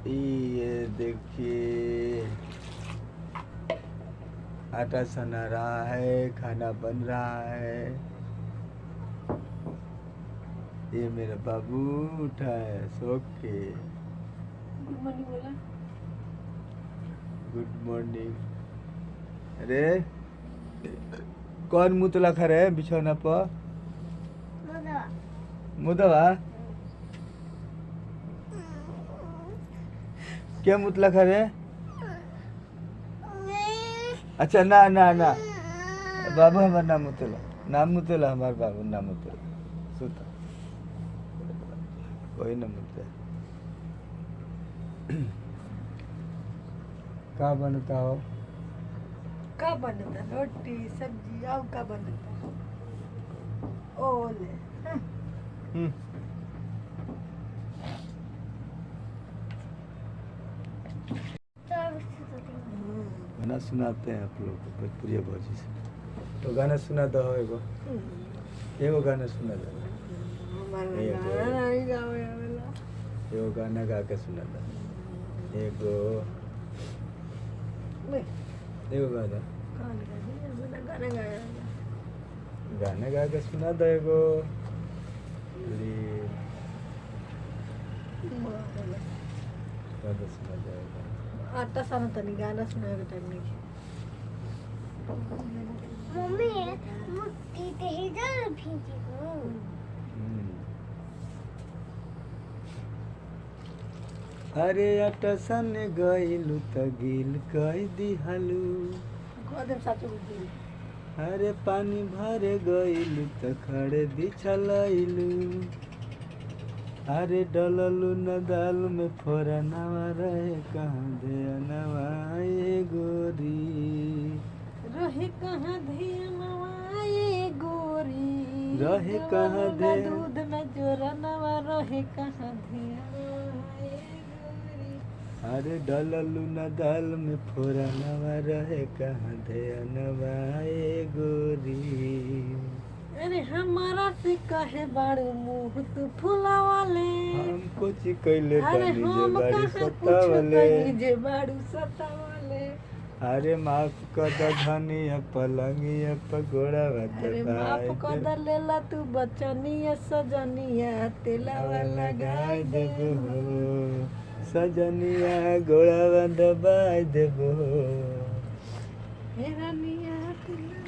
ये देखिए आटा सना रहा है, खाना बन रहा है। ये मेरा बाबू उठा है सो के। गुड मॉर्निंग बोला। Good morning. अरे कौन मुतला खा रहे बिछौना पर? मुदवा क्या मुतला खा रहे? अच्छा ना ना ना बाबू हमार नाम मुतला, नाम मुतला हमार बाबू नाम मुतला सुता कोई ना मुतला। का बनता हो? का बनता? रोटी सब्जी और का बनता? ओले गाना सुनाते हैं आप लोग को भोजपुरी भौजी से। तो गाना सुना दो एगो, एगो गाना सुना दो। एगो गाना गा के सुना दो। एगो एगो गाना गाना गा के सुना दो एगो। गाना सुना दो एगो। आटा साना तनी गाना सुनाए के टाइम नहीं। मम्मी मुट्ठी ते इधर भीजी हो। अरे आटा सन गइलू त गिल कई दिहलू। गोदम साचो बुझी। अरे पानी भरे गइलू त खड़े बिछलैलू। अरे डललू न दाल में फोरनवा रहे कहाँ ध्यानवा ये गोरी। रहे कहाँ ध्यानवा ये गोरी। रहे कहाँ ध्यान दूध में जोरनवा रहे कहाँ ध्यानवा ये गोरी। अरे डललू न दाल में फोरनवा रहे कहाँ ध्यानवा ये गोरी। अरे हमारा से कहे बाड़ू मुँह तू फुला वाले। हम कुछ कैले अरे बनी हम जे बाड़ी कहाँ कुछ सतावले। कही जे बाड़ू सतावले। अरे माफ कर द धनिया पलंगिया पगोड़ा अरे माफ कर द लेला तू बचनिया सजनिया तेलावा लगाई देबो सजनिया गोड़ा दबाई देबो। हे रनिया तेला